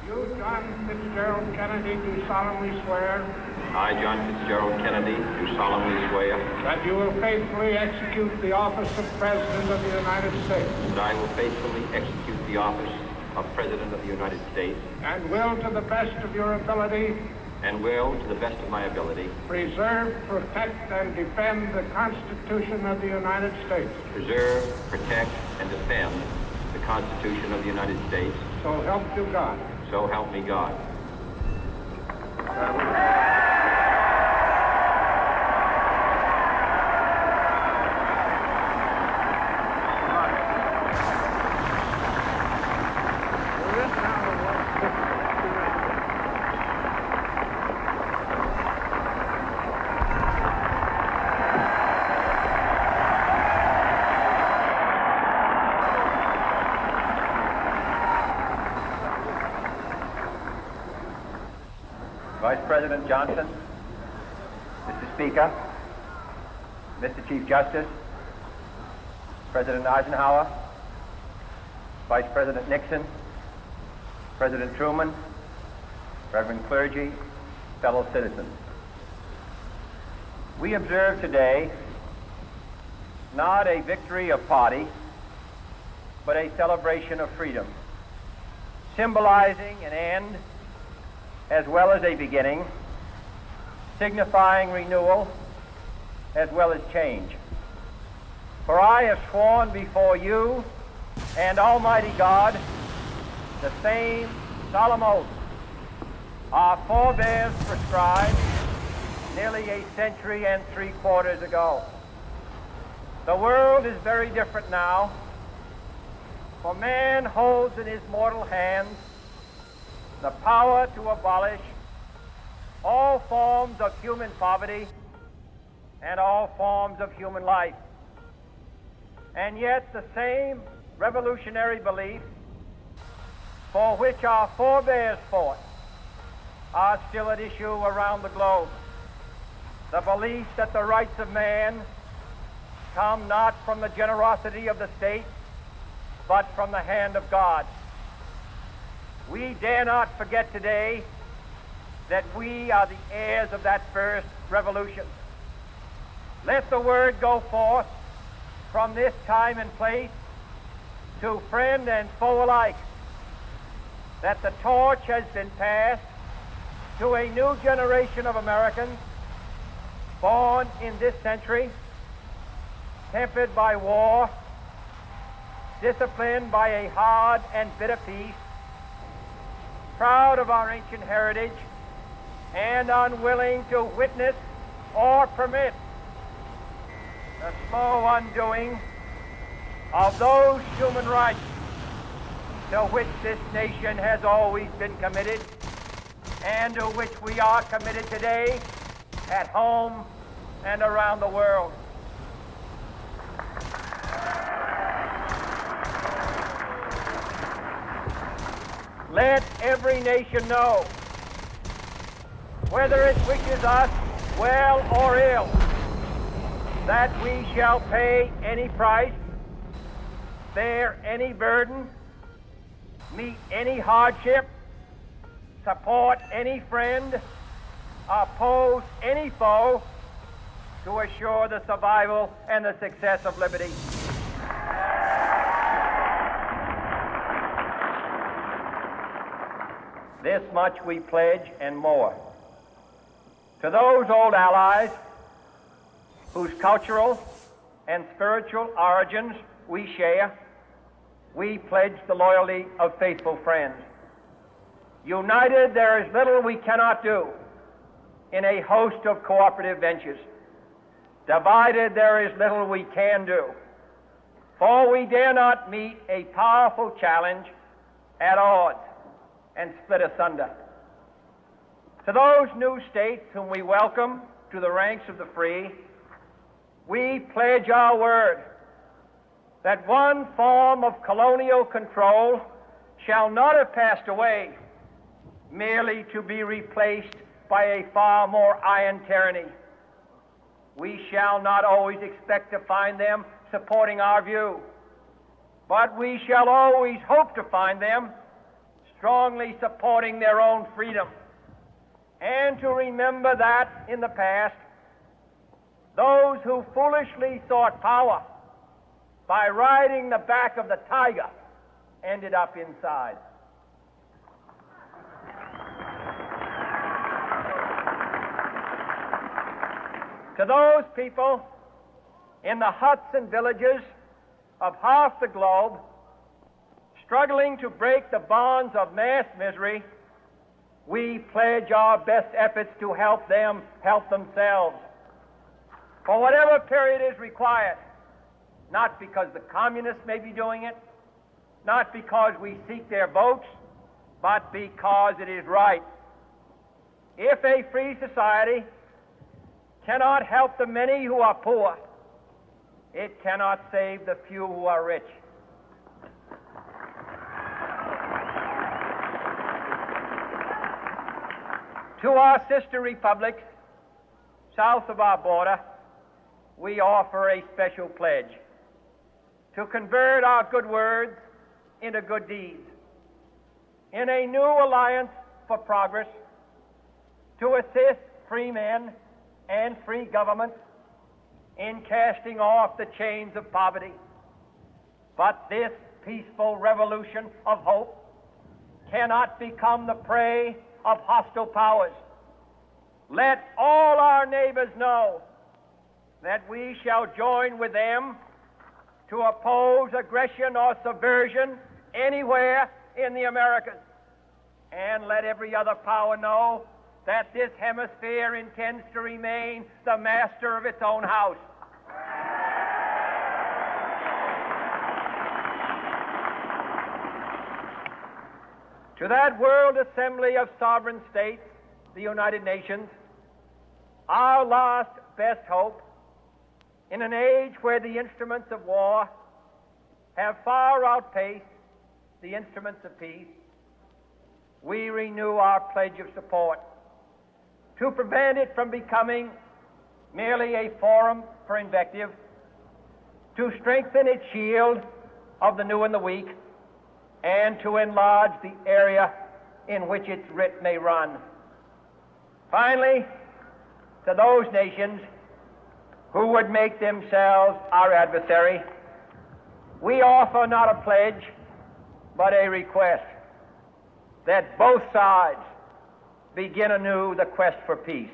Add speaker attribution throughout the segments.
Speaker 1: You, John Fitzgerald Kennedy, do solemnly swear
Speaker 2: I, John Fitzgerald Kennedy, do solemnly swear
Speaker 1: that you will faithfully execute the office of President of the United States
Speaker 2: that I will faithfully execute the office of President of the United States
Speaker 1: and will, to the best of your ability,
Speaker 2: and will, to the best of my ability,
Speaker 1: preserve, protect, and defend the Constitution of the United States.
Speaker 2: preserve, protect, and defend the Constitution of the United States.
Speaker 1: So help you God.
Speaker 2: So help me God.
Speaker 3: Vice President Johnson, Mr. Speaker, Mr. Chief Justice, President Eisenhower, Vice President Nixon, President Truman, Reverend clergy, fellow citizens. We observe today not a victory of party, but a celebration of freedom, symbolizing an end as well as a beginning, signifying renewal as well as change. For I have sworn before you and Almighty God the same solemn oath our forebears prescribed nearly a century and 3/4 ago. The world is very different now, for man holds in his mortal hands the power to abolish all forms of human poverty and all forms of human life. And yet the same revolutionary beliefs for which our forebears fought are still at issue around the globe. The belief that the rights of man come not from the generosity of the state, but from the hand of God. We dare not forget today that we are the heirs of that first revolution. Let the word go forth from this time and place to friend and foe alike that the torch has been passed to a new generation of Americans born in this century, tempered by war, disciplined by a hard and bitter peace, proud of our ancient heritage, and unwilling to witness or permit the slow undoing of those human rights to which this nation has always been committed and to which we are committed today at home and around the world. Let every nation know, whether it wishes us well or ill, that we shall pay any price, bear any burden, meet any hardship, support any friend, oppose any foe to assure the survival and the success of liberty. This much we pledge and more. To those old allies whose cultural and spiritual origins we share, we pledge the loyalty of faithful friends. United, there is little we cannot do in a host of cooperative ventures. Divided, there is little we can do, for we dare not meet a powerful challenge at odds and split asunder. To those new states whom we welcome to the ranks of the free, we pledge our word that one form of colonial control shall not have passed away merely to be replaced by a far more iron tyranny. We shall not always expect to find them supporting our view, but we shall always hope to find them strongly supporting their own freedom, and to remember that in the past, those who foolishly sought power by riding the back of the tiger ended up inside. To those people in the huts and villages of half the globe struggling to break the bonds of mass misery, we pledge our best efforts to help them help themselves for whatever period is required, not because the communists may be doing it, not because we seek their votes, but because it is right. If a free society cannot help the many who are poor, it cannot save the few who are rich. To our sister republics south of our border, we offer a special pledge to convert our good words into good deeds, in a new alliance for progress, to assist free men and free governments in casting off the chains of poverty. But this peaceful revolution of hope cannot become the prey of hostile powers. Let all our neighbors know that we shall join with them to oppose aggression or subversion anywhere in the Americas. And let every other power know that this hemisphere intends to remain the master of its own house. To that World Assembly of Sovereign States, the United Nations, our last best hope, in an age where the instruments of war have far outpaced the instruments of peace, we renew our pledge of support to prevent it from becoming merely a forum for invective, to strengthen its shield of the new and the weak, and to enlarge the area in which its writ may run. Finally, to those nations who would make themselves our adversary, we offer not a pledge, but a request that both sides begin anew the quest for peace.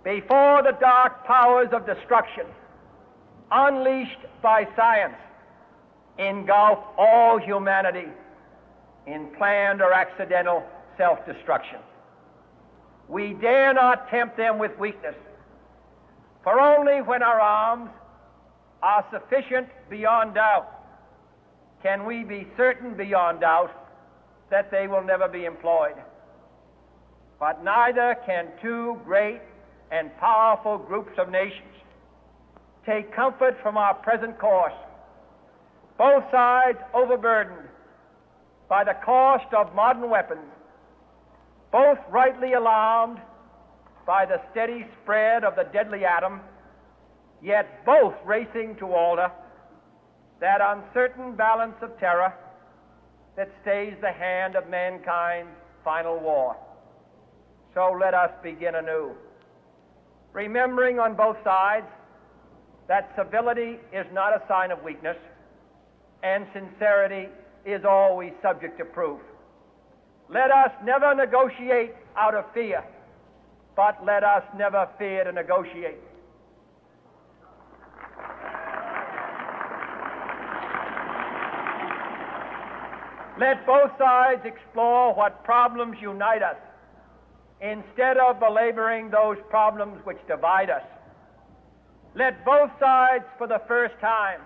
Speaker 3: Before the dark powers of destruction, unleashed by science, engulf all humanity in planned or accidental self-destruction, we dare not tempt them with weakness, for only when our arms are sufficient beyond doubt can we be certain beyond doubt that they will never be employed. But neither can two great and powerful groups of nations take comfort from our present course, both sides overburdened by the cost of modern weapons, both rightly alarmed by the steady spread of the deadly atom, yet both racing to alter that uncertain balance of terror that stays the hand of mankind's final war. So let us begin anew, remembering on both sides that civility is not a sign of weakness, and sincerity is always subject to proof. Let us never negotiate out of fear, but let us never fear to negotiate. Let both sides explore what problems unite us, instead of belaboring those problems which divide us. Let both sides, for the first time,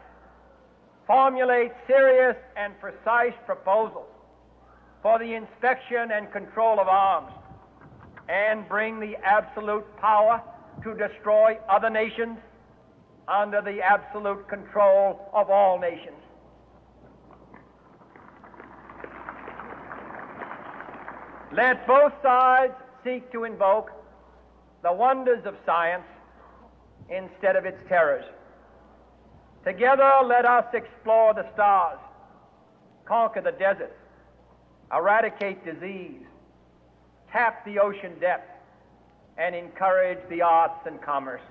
Speaker 3: formulate serious and precise proposals for the inspection and control of arms, and bring the absolute power to destroy other nations under the absolute control of all nations. Let both sides seek to invoke the wonders of science instead of its terrors. Together, let us explore the stars, conquer the deserts, eradicate disease, tap the ocean depth, and encourage the arts and commerce.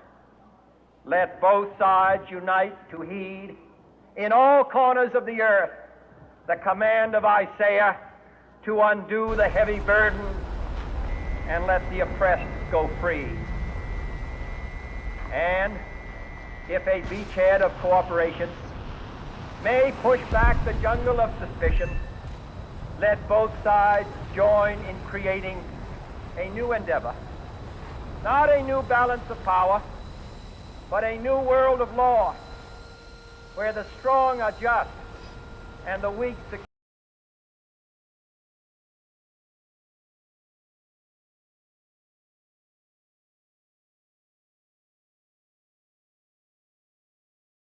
Speaker 3: Let both sides unite to heed in all corners of the earth the command of Isaiah to undo the heavy burden and let the oppressed go free. And if a beachhead of cooperation may push back the jungle of suspicion, let both sides join in creating a new endeavor, not a new balance of power, but a new world of law, where the strong are just and the weak secure.